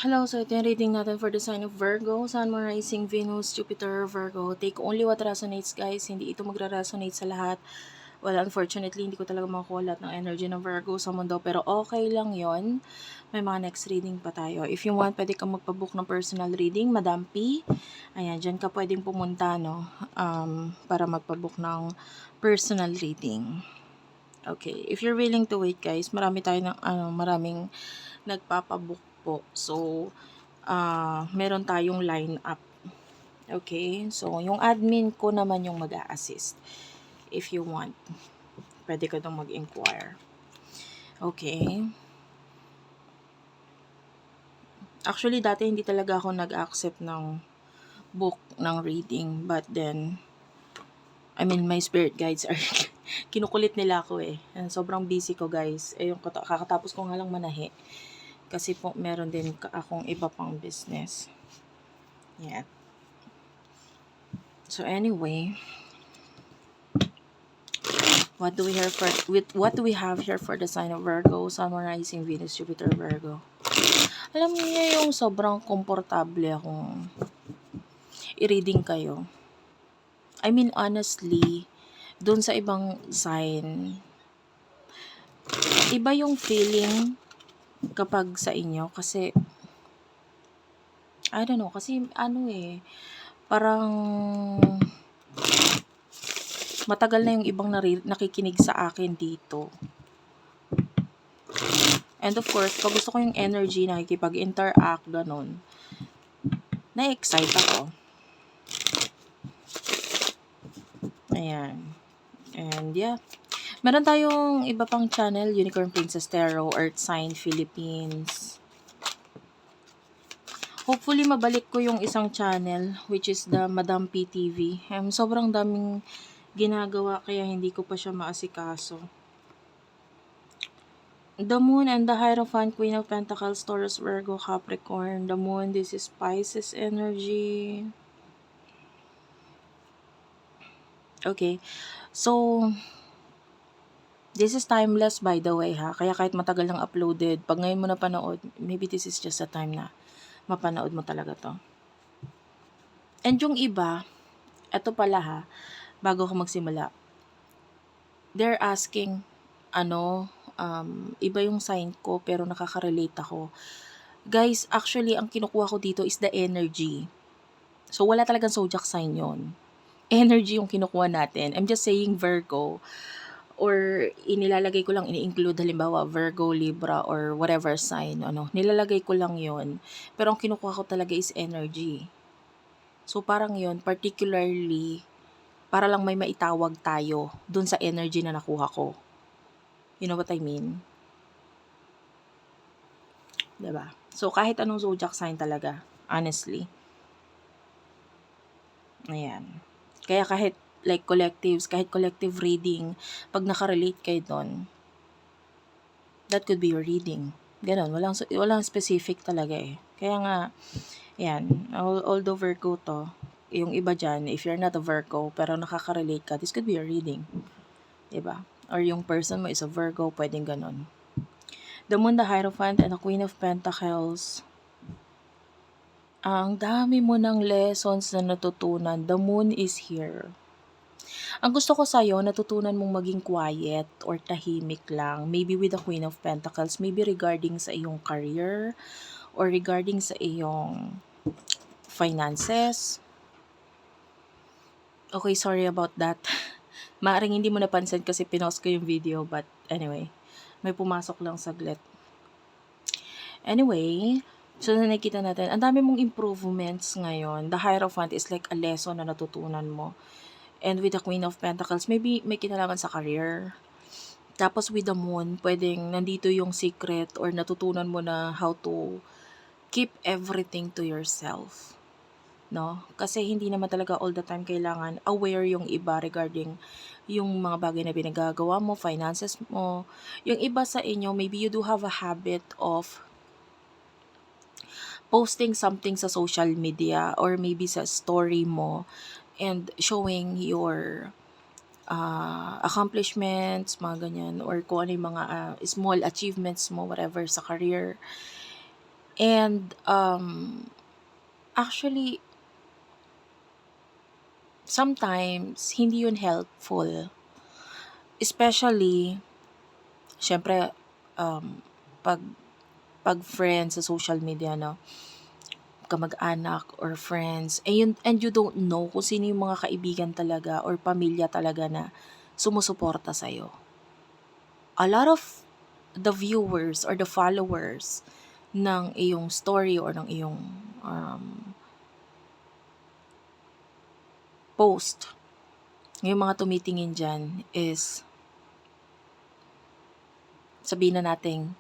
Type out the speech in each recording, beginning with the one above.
Hello, so ito yung reading natin for the sign of Virgo, Sun, Moon, Rising, Venus, Jupiter, Virgo. Take only what resonates, guys. Hindi ito magre-resonate sa lahat. Well, unfortunately, hindi ko talaga makuha lahat ng energy ng Virgo sa mundo. Pero okay lang yon. May mga next reading pa tayo. If you want, pwede kang magpabook ng personal reading. Madam P. Ayan, dyan ka pwedeng pumunta, no? Para magpabook ng personal reading. Okay, if you're willing to wait, guys, maraming nagpapabook po. So, meron tayong line up. Okay? So, yung admin ko naman yung mag-a-assist. If you want, pwede ka dong mag-inquire. Okay? Actually, dati hindi talaga ako nag-accept ng book ng reading. But then, my spirit guides are kinukulit nila ako eh. Sobrang busy ko, guys. Yung kakatapos ko nga lang manahi. Kasi po, meron din akong iba pang business. Yeah. So anyway, what do we have here for the sign of Virgo, Sun, Moon, Rising, Venus, Jupiter, Virgo? Alam niyo yung sobrang komportable akong i-reading kayo. Honestly, dun sa ibang sign, iba yung feeling kapag sa inyo kasi I don't know, kasi parang matagal na yung ibang nakikinig sa akin dito. And of course, pag gusto ko yung energy, nakikipag-interact, ganun, na-excite ako. Ayan. And yeah. Meron tayong iba pang channel, Unicorn Princess Tarot, Earth Sign Philippines. Hopefully, mabalik ko yung isang channel, which is the Madam PTV. Sobrang daming ginagawa, kaya hindi ko pa siya maasikaso. The Moon and the Hierophant, Queen of Pentacles, Taurus, Virgo, Capricorn. The Moon, this is Pisces energy. Okay. So, this is timeless, by the way, ha. Kaya kahit matagal nang uploaded, pag ngayon mo napanood, maybe this is just a time na mapanood mo talaga to. And yung iba, eto pala ha, bago ko magsimula, they're asking, iba yung sign ko pero nakaka-relate ako. Guys, actually, ang kinukuha ko dito is the energy. So, wala talagang zodiac sign yon. Energy yung kinukuha natin. I'm just saying Virgo. Or inilalagay ko lang, ini-include halimbawa Virgo, Libra, or whatever sign. Nilalagay ko lang yon. Pero ang kinukuha ko talaga is energy. So, parang yon particularly, para lang may maitawag tayo dun sa energy na nakuha ko. You know what I mean? Diba? So, kahit anong zodiac sign talaga, honestly. Ayan. Kaya kahit like collectives, kahit collective reading, pag nakarelate kayo doon, that could be your reading. Ganon, walang specific talaga eh. Kaya nga, yan, although Virgo to, yung iba dyan, if you're not a Virgo, pero nakaka-relate ka, this could be your reading. Diba? Or yung person mo is a Virgo, pwedeng ganon. The Moon, the Hierophant, and the Queen of Pentacles. Ang dami mo ng lessons na natutunan. The Moon is here. Ang gusto ko sa'yo, natutunan mong maging quiet or tahimik lang. Maybe with the Queen of Pentacles, maybe regarding sa iyong career or regarding sa iyong finances. Okay, sorry about that. Maaring hindi mo napansin kasi pinost ko yung video, but anyway, may pumasok lang saglit. Anyway, so nakikita natin, ang dami mong improvements ngayon. The Hierophant is like a lesson na natutunan mo. And with the Queen of Pentacles, maybe may kinalaman sa career. Tapos with the Moon, pwedeng nandito yung secret or natutunan mo na how to keep everything to yourself. No? Kasi hindi naman talaga all the time kailangan aware yung iba regarding yung mga bagay na pinagagawa mo, finances mo. Yung iba sa inyo, maybe you do have a habit of posting something sa social media or maybe sa story mo and showing your accomplishments, mga ganyan, or kung ano yung mga small achievements mo, whatever, sa career. And actually, sometimes hindi yun helpful. Especially, syempre, um, pag pag friends sa social media, no, kamag-anak or friends, and you don't know kung sino yung mga kaibigan talaga or pamilya talaga na sumusuporta sa'yo. A lot of the viewers or the followers ng iyong story or ng iyong post, yung mga tumitingin dyan is, sabihin na nating,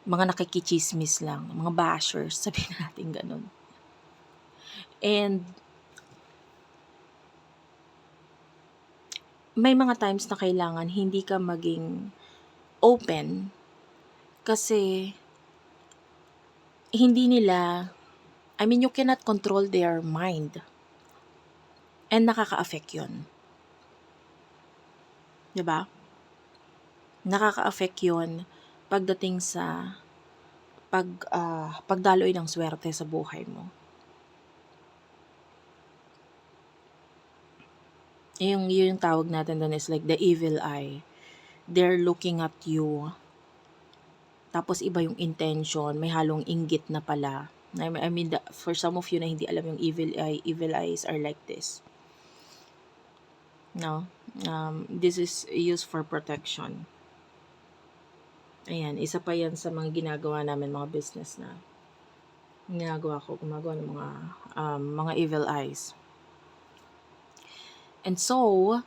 mga nakikichismis lang, mga bashers, sabihin na natin ganun. And may mga times na kailangan hindi ka maging open kasi hindi nila, I mean, you cannot control their mind. And nakaka-affect yun. Diba? Nakaka-affect yun pagdating sa pagdaloy ng swerte sa buhay mo. Yung tawag natin doon is like the evil eye. They're looking at you. Tapos iba yung intention, may halong inggit na pala. I mean, for some of you na hindi alam yung evil eyes are like this. No? This is used for protection. Ayan, isa pa yan sa mga ginagawa namin, mga business na gumagawa ng mga evil eyes. And so,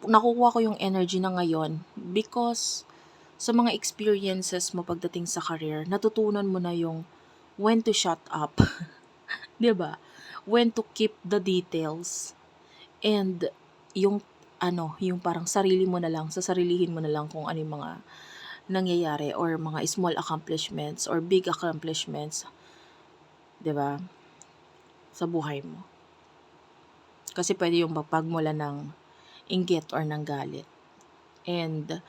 nakukuha ko yung energy na ngayon because sa mga experiences mo pagdating sa career, natutunan mo na yung when to shut up. 'Di ba? When to keep the details. And yung yung parang sarili mo na lang, sasarilihin mo na lang kung ano yung mga nangyayari or mga small accomplishments or big accomplishments, 'di ba? Sa buhay mo. Kasi pwede yung magpagmula ng inggit or ng galit. And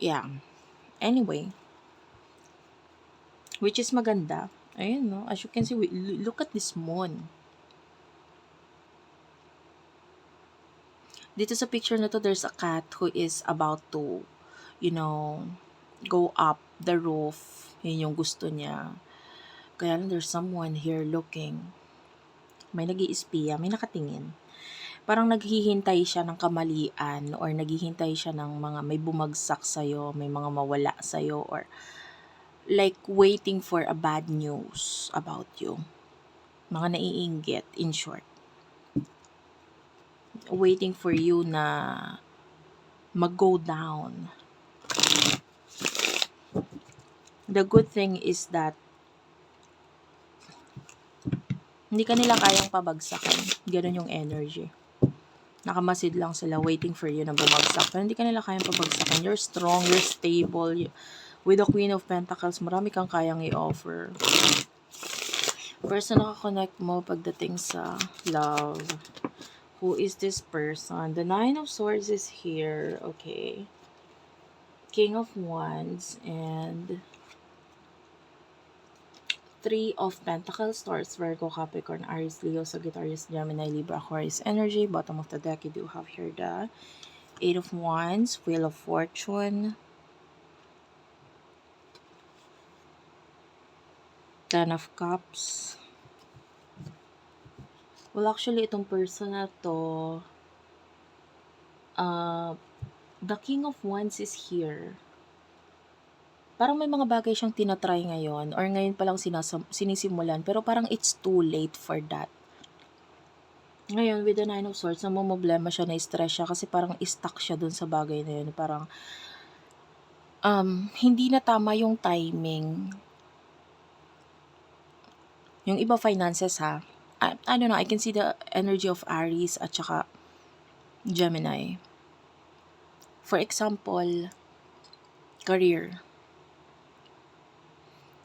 yeah. Anyway, which is maganda. Ayun, no? As you can see, look at this moon. Dito sa picture na to, there's a cat who is about to, go up the roof. Yun yung gusto niya. Kaya lang there's someone here looking. May nag-iispiya, may nakatingin. Parang naghihintay siya ng kamalian or naghihintay siya ng mga may bumagsak sa'yo, may mga mawala sa'yo, or like waiting for a bad news about you. Mga naiinggit, in short. Waiting for you na mag-go down. The good thing is that hindi ka nila kayang pabagsakan. Ganun yung energy. Nakamasid lang sila waiting for you na bumagsak. Pero hindi ka nila kayang pabagsakan. You're strong, you're stable. With the Queen of Pentacles, marami kang kayang i-offer. Person na connect mo pagdating sa love. Who is this person? The Nine of Swords is here. Okay. King of Wands and Three of Pentacles, Taurus, Virgo, Capricorn, Aries, Leo, Sagittarius, Gemini, Libra, Aquarius energy. Bottom of the deck, you do have here the Eight of Wands, Wheel of Fortune, Ten of Cups. Well, actually, itong person na to, the King of Wands is here. Parang may mga bagay siyang tinatry ngayon or ngayon pa lang sinisimulan, pero parang it's too late for that. Ngayon, with the Nine of Swords, namumblema siya, na-stress siya kasi parang stuck siya dun sa bagay na yun. Parang, hindi na tama yung timing. Yung iba finances ha. I don't know, I can see the energy of Aries at saka Gemini. For example, career.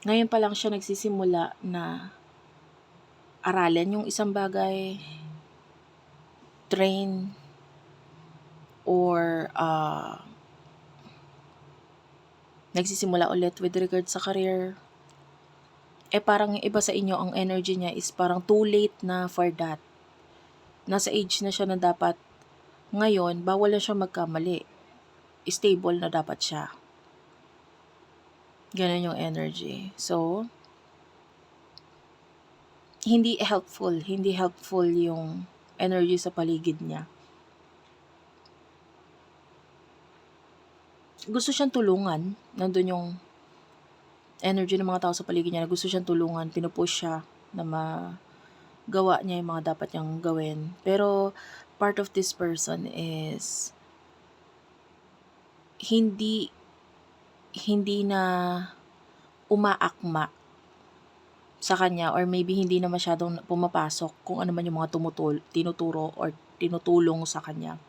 Ngayon pa lang siya nagsisimula na aralin yung isang bagay, train, or nagsisimula ulit with regard sa career, parang yung iba sa inyo, ang energy niya is parang too late na for that. Nasa age na siya na dapat ngayon, bawal na siya magkamali. Stable na dapat siya. Ganun yung energy. So, hindi helpful yung energy sa paligid niya. Gusto siyang tulungan. Nandun yung energy ng mga tao sa paligid niya na gusto siyang tulungan, pinupush siya na magawa niya yung mga dapat niyang gawin. Pero, part of this person is hindi na umaakma sa kanya, or maybe hindi na masyadong pumapasok kung ano man yung mga tinuturo or tinutulong sa kanya.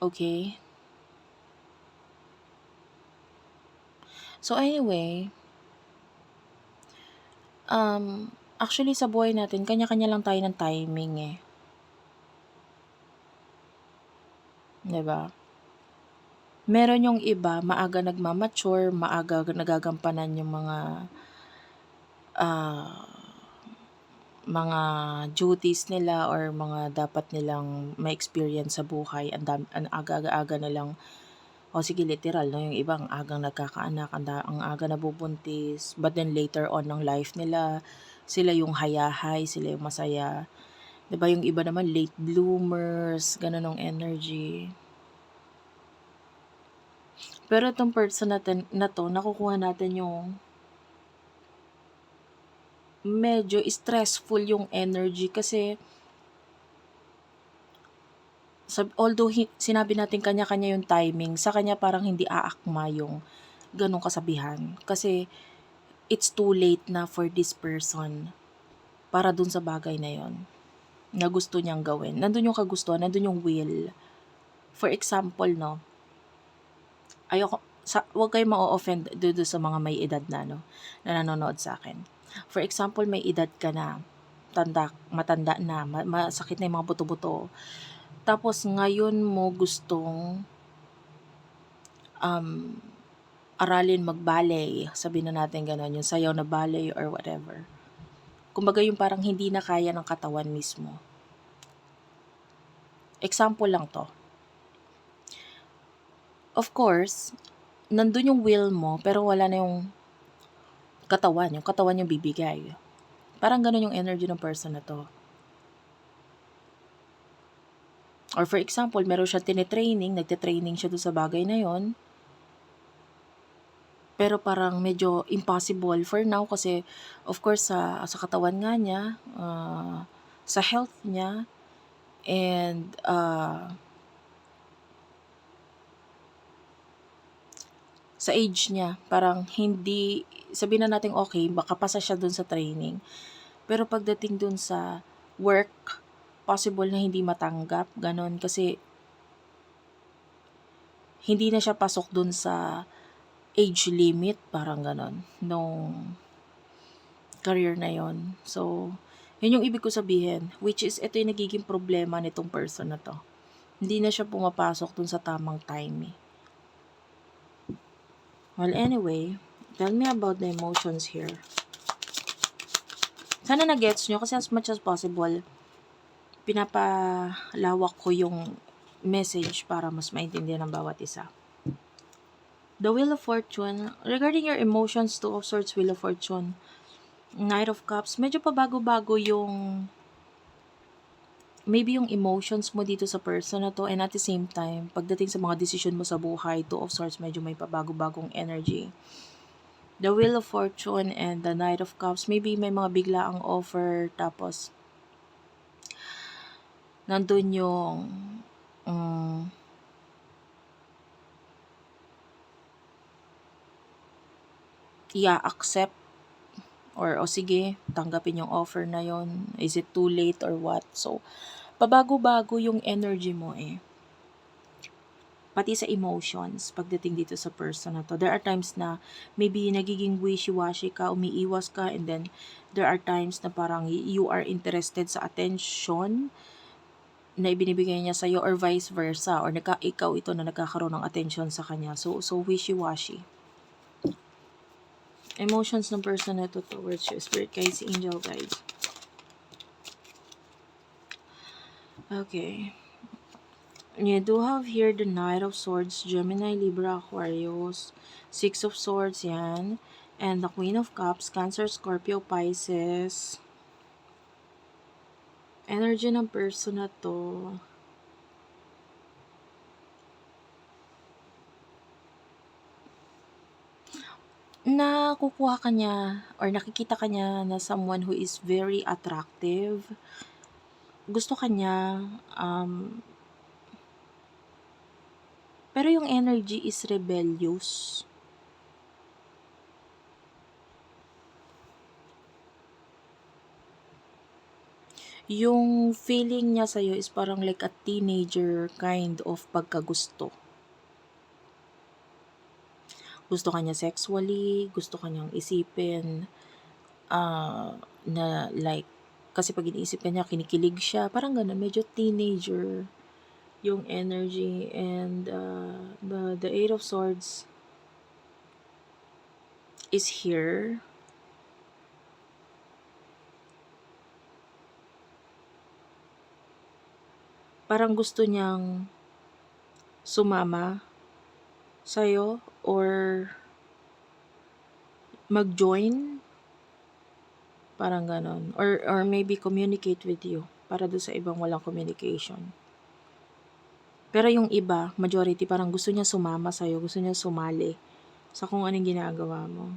Okay? So anyway, actually sa buhay natin, kanya-kanya lang tayo ng timing eh. 'Di ba? Meron yung iba, maaga nagmamature, maaga nagagampanan yung mga duties nila or mga dapat nilang ma-experience sa buhay. Ang aga-aga nilang, sige literal, no? Yung iba ang agang nagkakaanak, ang aga nabubuntis, but then later on ng life nila, sila yung hayahay, sila yung masaya. 'Di ba yung iba naman late bloomers, ganun ang energy. Pero itong person na to, nakukuha natin yung medyo stressful yung energy kasi although sinabi natin kanya-kanya yung timing, sa kanya parang hindi aakma yung ganong kasabihan. Kasi it's too late na for this person para dun sa bagay na yon na gusto niyang gawin. Nandun yung kagustuhan, nandun yung will. For example, no, wag kayo ma-offend doon sa mga may edad na, no, na nanonood sa akin. For example, may edad ka na, matanda na, masakit na yung mga buto-buto. Tapos ngayon mo gustong aralin mag-ballet, sabihin na natin gano'n, yung sayaw na ballet or whatever. Kumbaga yung parang hindi na kaya ng katawan mismo. Example lang to. Of course, nandun yung will mo, pero wala na yung katawan yung bibigay. Parang ganun yung energy ng person na to. Or for example, meron siya nagte-training siya doon sa bagay na yon. Pero parang medyo impossible for now kasi of course sa katawan nga niya, sa health niya, and sa age niya, parang hindi, sabihin na natin okay, baka pasa siya dun sa training. Pero pagdating dun sa work, possible na hindi matanggap, ganon, kasi hindi na siya pasok dun sa age limit, parang ganon, nung career na yon. So, yun yung ibig ko sabihin, which is ito yung nagiging problema nitong person na to. Hindi na siya pumapasok dun sa tamang time eh. Well, anyway, tell me about the emotions here. Sana na-gets nyo kasi as much as possible, pinapalawak ko yung message para mas maintindihan ng bawat isa. The Wheel of Fortune, regarding your emotions, Two of Swords, Wheel of Fortune, Knight of Cups, medyo pa bago-bago yung maybe yung emotions mo dito sa person na to, and at the same time, pagdating sa mga decision mo sa buhay, Two of Swords, medyo may pabago-bagong energy. The Wheel of Fortune and the Knight of Cups, maybe may mga biglaang offer, tapos nandun yung accept or sige, tanggapin yung offer na yon. Is it too late or what? So, pabago-bago yung energy mo eh. pati sa emotions pagdating dito sa person na to. There are times na maybe nagiging wishy-washy ka, umiiwas ka, and then there are times na parang you are interested sa attention na ibinibigay niya sa'yo or vice versa, or ikaw ito na nagkakaroon ng attention sa kanya. So wishy-washy. Emotions ng person na to towards you, spirit guides, angel guides. Okay. You do have here the Knight of Swords, Gemini, Libra, Aquarius, Six of Swords, yan. And the Queen of Cups, Cancer, Scorpio, Pisces. Energy ng person na to. Nakukuha ka niya or nakikita ka niya na someone who is very attractive. Gusto ka niya, pero yung energy is rebellious. Yung feeling niya sa'yo is parang like a teenager kind of pagkagusto. Gusto ka niya sexually, gusto ka niyang isipin, na like, kasi pag iniisip ka niya, kinikilig siya, parang ganun, medyo teenager yung energy. And the Eight of Swords is here. Parang gusto niyang sumama sa'yo or mag-join, parang ganon, or maybe communicate with you, para do sa ibang walang communication. Pero yung iba, majority, parang gusto niya sumama sa'yo, gusto niya sumali sa kung anong ginagawa mo.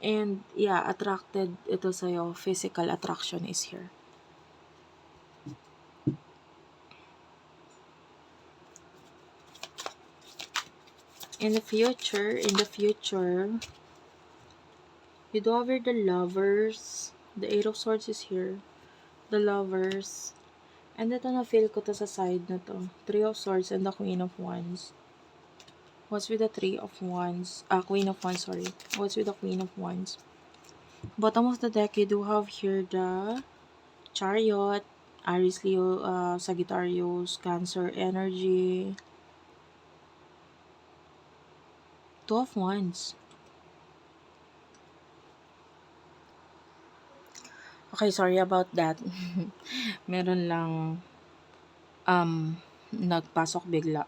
And yeah, attracted ito sa'yo, physical attraction is here. In the future, you do over the Lovers. The Eight of Swords is here. The Lovers. And ito na feel ko to sa side na to. Three of Swords and the Queen of Wands. What's with the Three of Wands? Queen of Wands, sorry. What's with the Queen of Wands? Bottom of the deck, you do have here the Chariot, Aries, Leo, Sagittarius, Cancer energy. Two of Wands. Okay, sorry about that. Meron lang nagpasok bigla.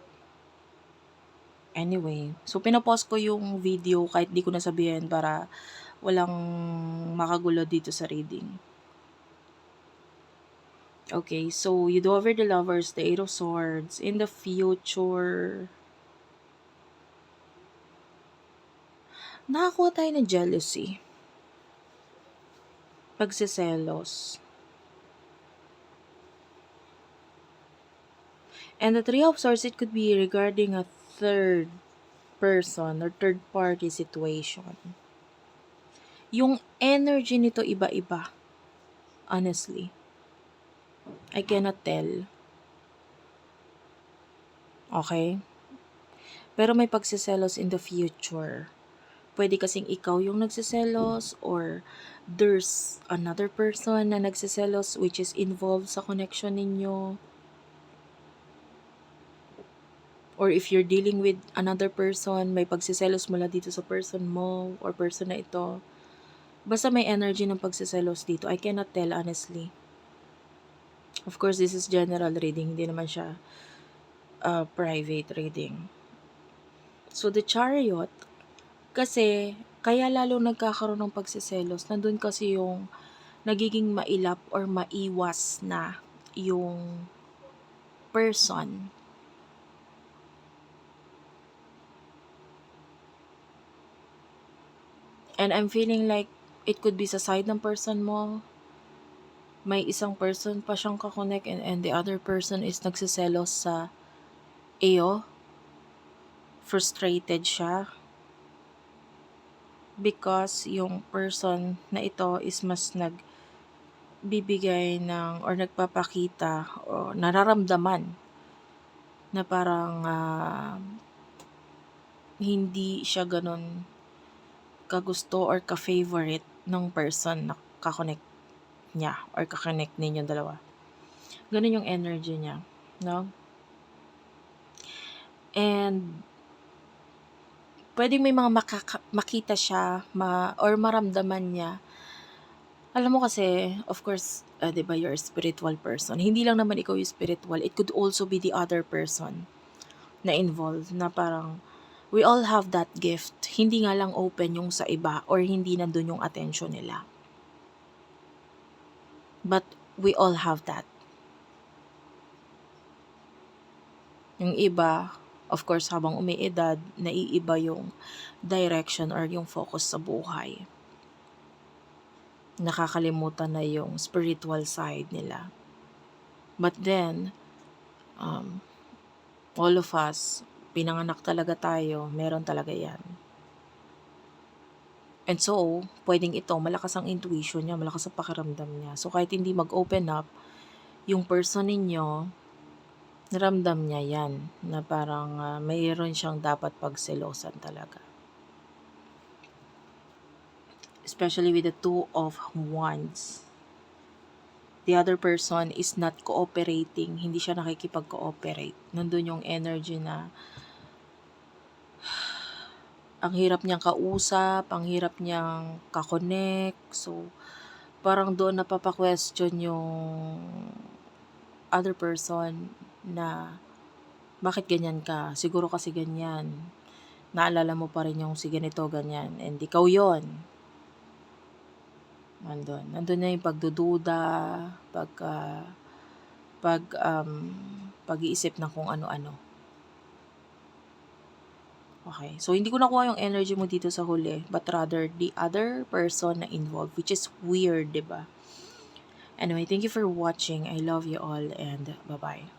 Anyway, so pinopost ko yung video kahit di ko nasabihin para walang makagulo dito sa reading. Okay, so you do over the Lovers, the Eight of Swords. In the future, nakakuha tayo ng jealousy, pagsiselos. And the Three of Swords, it could be regarding a third person or third party situation. Yung energy nito iba-iba. Honestly, I cannot tell. Okay? Pero may pagsiselos in the future. Pwede kasing ikaw yung nagsiselos, or there's another person na nagsiselos which is involved sa connection ninyo. Or if you're dealing with another person, may pagsiselos mula dito sa person mo or person na ito. Basta may energy ng pagsiselos dito. I cannot tell honestly. Of course, this is general reading. Hindi naman siya private reading. So, the Chariot, kasi, kaya lalo nagkakaroon ng pagsiselos, nandun kasi yung nagiging mailap or maiwas na yung person. And I'm feeling like it could be sa side ng person mo. May isang person pa siyang kakonect and the other person is nagsiselos sa iyo. Frustrated siya. Because yung person na ito is mas nagbibigay ng or nagpapakita o nararamdaman na parang hindi siya ganun kagusto or ka-favorite ng person na kakonect niya or kakonect ninyong dalawa. Ganun yung energy niya, no? And pwedeng may mga makita siya or maramdaman niya. Alam mo kasi, of course, 'di ba, you're a spiritual person. Hindi lang naman ikaw yung spiritual. It could also be the other person na involved na parang we all have that gift. Hindi nga lang open yung sa iba or hindi nandun yung attention nila. But we all have that. Yung iba, of course, habang umiidad, naiiba yung direction or yung focus sa buhay. Nakakalimutan na yung spiritual side nila. But then, all of us, pinanganak talaga tayo, meron talaga yan. And so, pwedeng ito, malakas ang intuition niya, malakas ang pakiramdam niya. So, kahit hindi mag-open up, yung person ninyo, naramdam niya yan, na parang mayroon siyang dapat pagselosan talaga. Especially with the Two of Wands. The other person is not cooperating, hindi siya nakikipag-cooperate. Nandun yung energy na ang hirap niyang kausap, ang hirap niyang kakonect. So, parang doon napapa-question yung other person na bakit ganyan ka? Siguro kasi ganyan. Naalala mo pa rin yung si ganito, ganyan. And ikaw yon. Nandun na yung pagdududa, pag-iisip ng kung ano-ano. Okay, so hindi ko nakuha yung energy mo dito sa huli, but rather the other person na involved, which is weird, diba? Anyway, thank you for watching. I love you all and bye-bye.